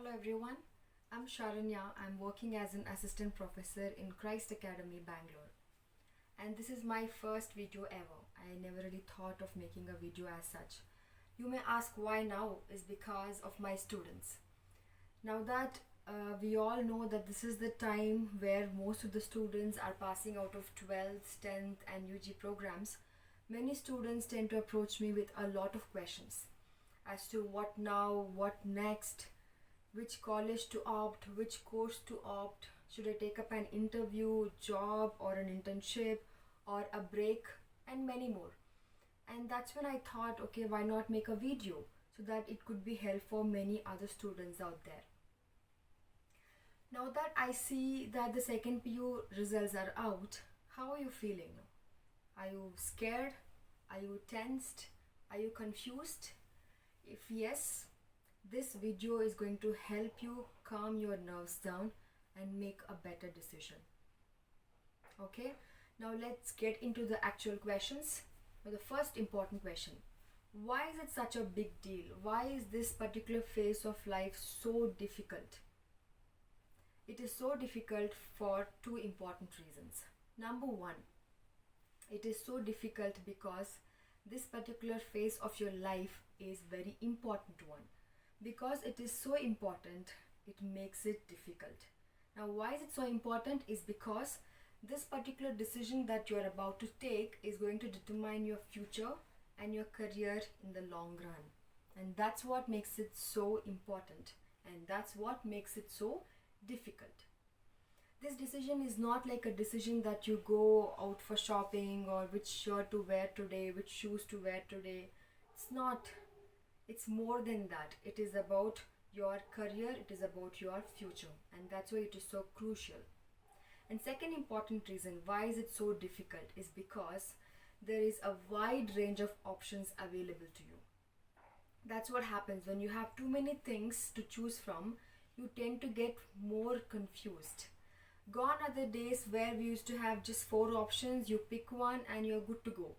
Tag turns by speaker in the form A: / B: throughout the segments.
A: Hello everyone, I'm Sharanya. I'm working as an assistant professor in Christ Academy, Bangalore. And this is my first video ever. I never really thought of making a video as such. You may ask why now is because of my students. Now that we all know that this is the time where most of the students are passing out of 12th, 10th and UG programs, many students tend to approach me with a lot of questions as to what now, what next, which college to opt, which course to opt, should I take up an interview, job or an internship or a break, and many more. And that's when I thought, okay, why not make a video so that it could be helpful for many other students out there. Now that I see that the second PU results are out, how are you feeling? Are you scared? Are you tensed? Are you confused? If yes, this video is going to help you calm your nerves down and make a better decision. Okay, now let's get into the actual questions. Now the first important question, why is it such a big deal? Why is this particular phase of life so difficult? It is so difficult for two important reasons. Number one, it is so difficult because this particular phase of your life is very important one. Because it is so important, it makes it difficult. Now why is it so important is because this particular decision that you are about to take is going to determine your future and your career in the long run. And that's what makes it so important, and that's what makes it so difficult. This decision is not like a decision that you go out for shopping or which shirt to wear today, which shoes to wear today. It's not. It's more than that. It is about your career, it is about your future, and that's why it is so crucial. And second important reason why is it so difficult is because there is a wide range of options available to you. That's what happens when you have too many things to choose from. You tend to get more confused. Gone are the days where we used to have just 4 options, you pick one and you're good to go.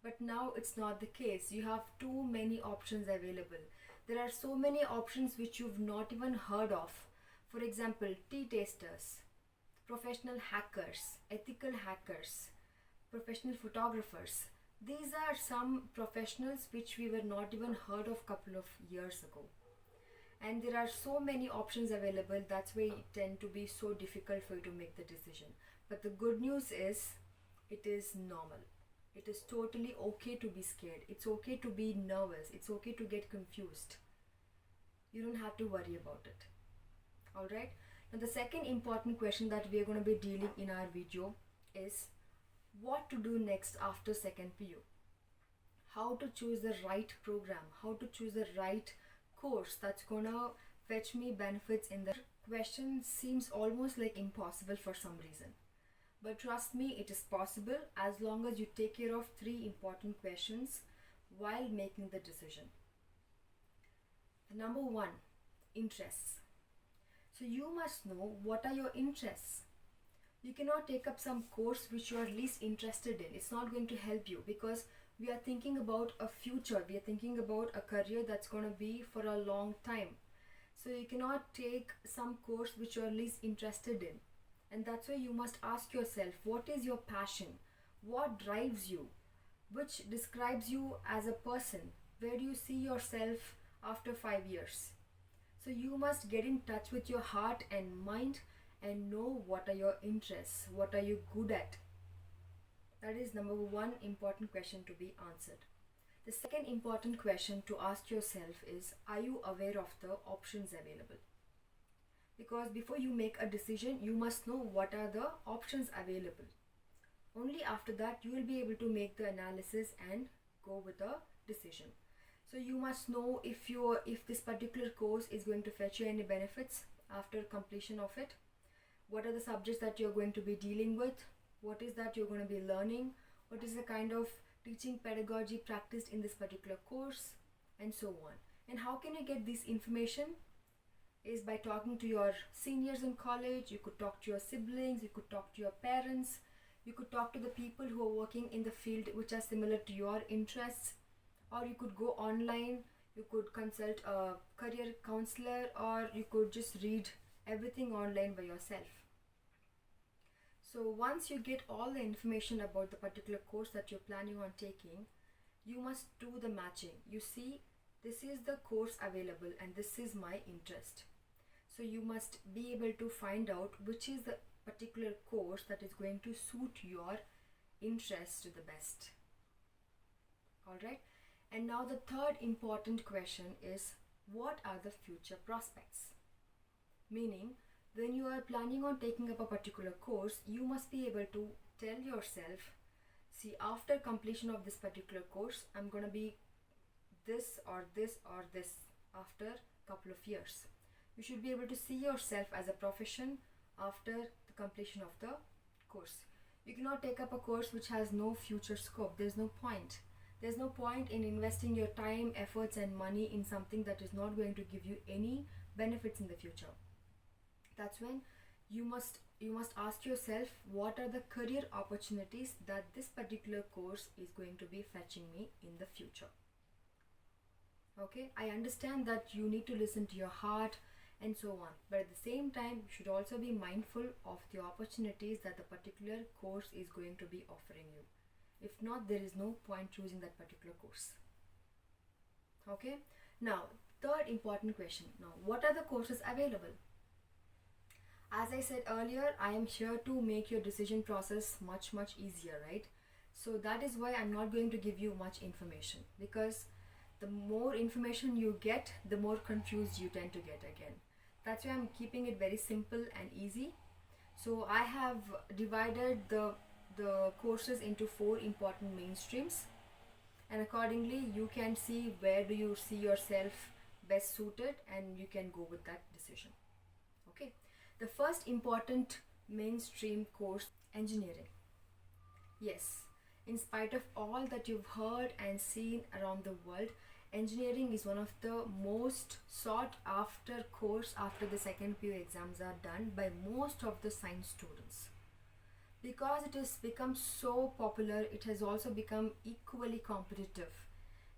A: But now it's not the case. You have too many options available. There are so many options which you've not even heard of. For example, tea tasters, professional hackers, ethical hackers, professional photographers. These are some professionals which we were not even heard of a couple of years ago. And there are so many options available. That's why it tend to be so difficult for you to make the decision. But the good news is it is normal. It is totally okay to be scared. It's okay to be nervous. It's okay to get confused. You don't have to worry about it. Alright? Now the second important question that we are going to be dealing in our video is what to do next after second PU. How to choose the right program. How to choose the right course that's gonna fetch me benefits in the question seems almost like impossible for some reason. But trust me, it is possible as long as you take care of 3 important questions while making the decision. Number 1, interests. So you must know what are your interests. You cannot take up some course which you are least interested in. It's not going to help you because we are thinking about a future. We are thinking about a career that's going to be for a long time. So you cannot take some course which you are least interested in. And that's why you must ask yourself, what is your passion? What drives you? Which describes you as a person? Where do you see yourself after 5 years? So you must get in touch with your heart and mind and know what are your interests, what are you good at. That is number 1 important question to be answered. The second important question to ask yourself is, are you aware of the options available? Because before you make a decision, you must know what are the options available. Only after that you will be able to make the analysis and go with a decision. So you must know if this particular course is going to fetch you any benefits after completion of it. What are the subjects that you're going to be dealing with? What is that you're going to be learning? What is the kind of teaching pedagogy practiced in this particular course? And so on. And how can you get this information? Is by talking to your seniors in college. You could talk to your siblings, you could talk to your parents, you could talk to the people who are working in the field which are similar to your interests, or you could go online, You could consult a career counselor, or you could just read everything online by yourself. So once you get all the information about the particular course that you're planning on taking, you must do the matching. You see, this is the course available and this is my interest. So you must be able to find out which is the particular course that is going to suit your interest to the best. Alright? And now the third important question is, what are the future prospects? Meaning, when you are planning on taking up a particular course, you must be able to tell yourself, see, after completion of this particular course, I'm going to be this or this or this after a couple of years. You should be able to see yourself as a profession after the completion of the course. You cannot take up a course which has no future scope. There's no point. There's no point in investing your time, efforts and money in something that is not going to give you any benefits in the future. That's when you must ask yourself, what are the career opportunities that this particular course is going to be fetching me in the future. Okay, I understand that you need to listen to your heart and so on, but at the same time you should also be mindful of the opportunities that the particular course is going to be offering you. If not, there is no point choosing that particular course. Okay, now third important question. Now, what are the courses available? As I said earlier, I am here to make your decision process much easier, right? So that is why I'm not going to give you much information, because the more information you get, the more confused you tend to get again. That's why I'm keeping it very simple and easy. So I have divided the courses into 4 important mainstreams, and accordingly you can see where do you see yourself best suited, and you can go with that decision. Okay, the first important mainstream course, engineering. Yes, in spite of all that you've heard and seen around the world, engineering is one of the most sought after course after the second PU exams are done by most of the science students. Because it has become so popular, it has also become equally competitive.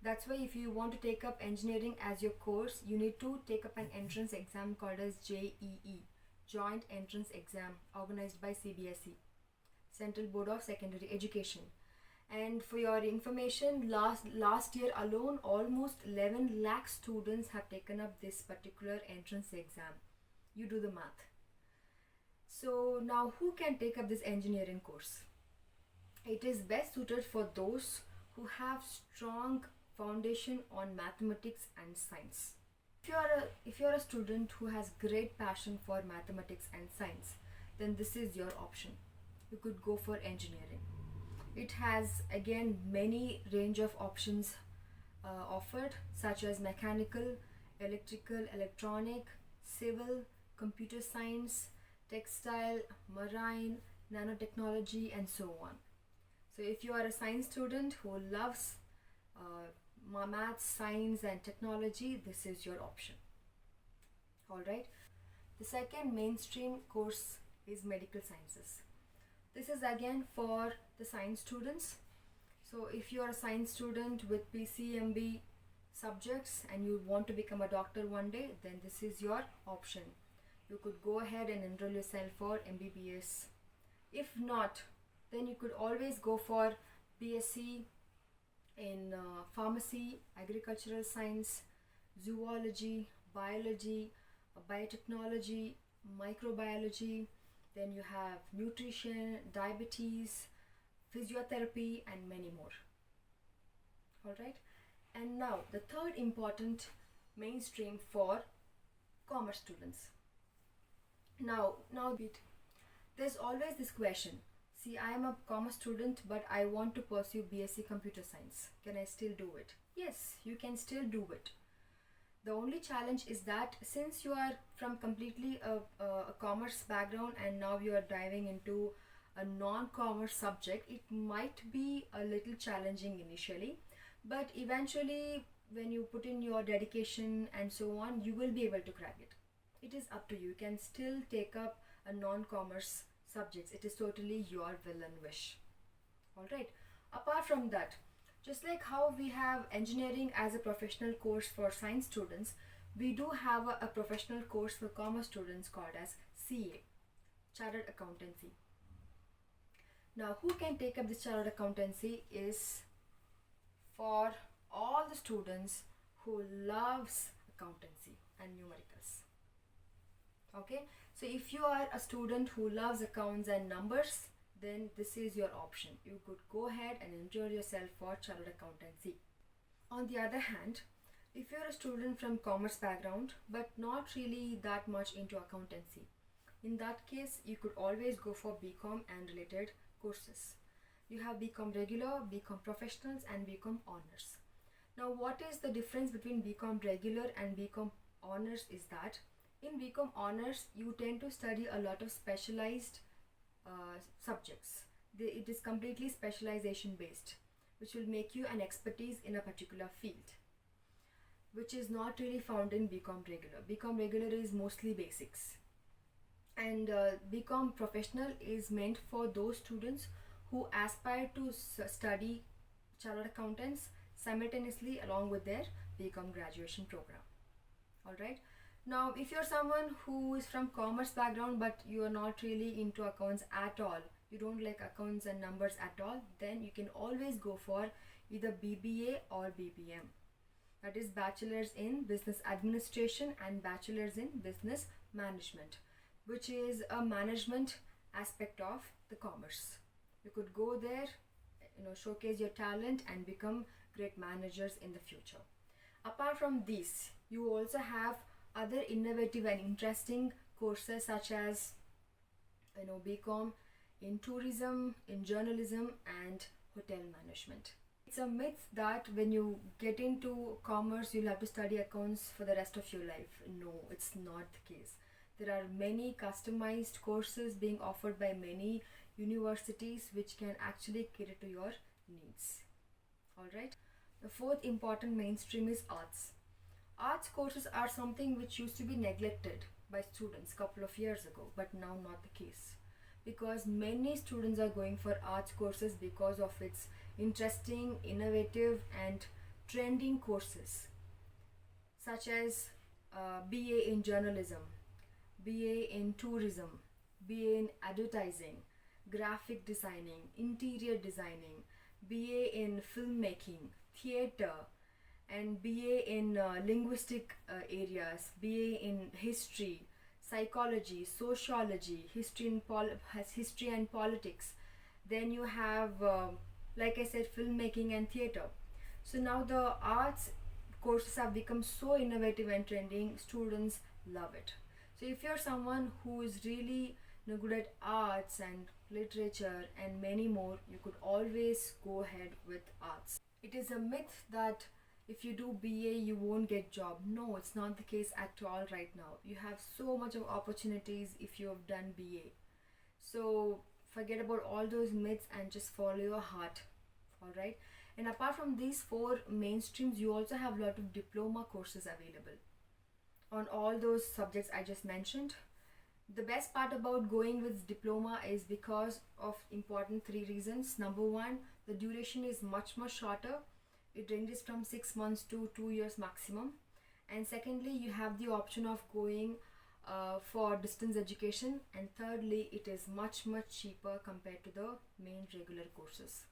A: That's why if you want to take up engineering as your course, you need to take up an entrance exam called as JEE, Joint Entrance Exam, organized by CBSE, Central Board of Secondary Education. And for your information, last year alone, almost 11 lakh students have taken up this particular entrance exam. You do the math. So now, who can take up this engineering course? It is best suited for those who have strong foundation on mathematics and science. If you're a student who has great passion for mathematics and science, then this is your option. You could go for engineering. It has again many range of options offered, such as mechanical, electrical, electronic, civil, computer science, textile, marine, nanotechnology and so on. So if you are a science student who loves maths, science and technology, this is your option. Alright. The second mainstream course is medical sciences. This is again for the science students. So if you are a science student with PCMB subjects and you want to become a doctor one day, then this is your option. You could go ahead and enroll yourself for MBBS. If not, then you could always go for BSc in pharmacy, agricultural science, zoology, biology, biotechnology, microbiology. Then you have nutrition, diabetes, physiotherapy and many more. Alright. And now the third important mainstream for commerce students. Now there's always this question. See, I am a commerce student, but I want to pursue BSc Computer Science. Can I still do it? Yes, you can still do it. The only challenge is that since you are from completely a commerce background and now you are diving into a non-commerce subject, it might be a little challenging initially, but eventually when you put in your dedication and so on, you will be able to crack it. It is up to you. You can still take up a non-commerce subjects. It is totally your will and wish. Alright. Apart from that, Just like how we have engineering as a professional course for science students, we do have a professional course for commerce students called as CA, Chartered Accountancy. Now, who can take up this Chartered Accountancy is for all the students who loves accountancy and numericals. Okay, so if you are a student who loves accounts and numbers, then this is your option. You could go ahead and enroll yourself for Chartered Accountancy. On the other hand, if you're a student from commerce background but not really that much into accountancy, in that case you could always go for BCom and related courses. You have BCom regular, BCom professionals and BCom honors. Now, what is the difference between BCom regular and BCom honors is that in BCom honors you tend to study a lot of specialized subjects. It is completely specialization based, which will make you an expertise in a particular field, which is not really found in BCom regular. BCom regular is mostly basics, and BCom professional is meant for those students who aspire to study chartered accountants simultaneously along with their BCom graduation program. Alright. Now, if you're someone who is from commerce background but you are not really into accounts at all, you don't like accounts and numbers at all, then you can always go for either BBA or BBM. That is Bachelor's in Business Administration and Bachelor's in Business Management, which is a management aspect of the commerce. You could go there, showcase your talent and become great managers in the future. Apart from these, you also have other innovative and interesting courses such as BCom in tourism, in journalism and hotel management. It's a myth that when you get into commerce you'll have to study accounts for the rest of your life. No, it's not the case. There are many customized courses being offered by many universities which can actually cater to your needs. Alright. The fourth important mainstream is arts. Arts courses are something which used to be neglected by students a couple of years ago, but now not the case, because many students are going for arts courses because of its interesting, innovative and trending courses such as BA in journalism, BA in tourism, BA in advertising, graphic designing, interior designing, BA in filmmaking, theatre, and BA in linguistic areas, BA in history, psychology, sociology, history and politics. Then you have, like I said, filmmaking and theatre. So now the arts courses have become so innovative and trending, students love it. So if you're someone who is really good at arts and literature and many more, you could always go ahead with arts. It is a myth that if you do BA you won't get job. No, it's not the case at all right now. You have so much of opportunities if you have done BA. So forget about all those myths and just follow your heart. Alright. And apart from these four mainstreams, you also have a lot of diploma courses available on all those subjects I just mentioned. The best part about going with diploma is because of important three reasons. Number one, the duration is much shorter. It ranges from 6 months to 2 years maximum. And secondly, you have the option of going for distance education. And thirdly, it is much cheaper compared to the main regular courses.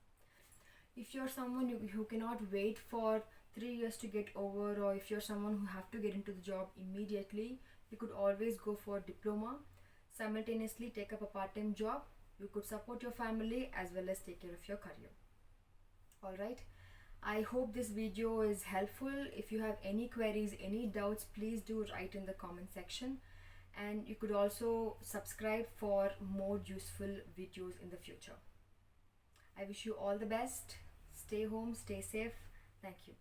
A: If you're someone who cannot wait for 3 years to get over, or if you're someone who have to get into the job immediately, you could always go for diploma, simultaneously take up a part-time job. You could support your family as well as take care of your career. Alright. I hope this video is helpful. If you have any queries, any doubts, please do write in the comment section. And you could also subscribe for more useful videos in the future. I wish you all the best. Stay home, stay safe. Thank you.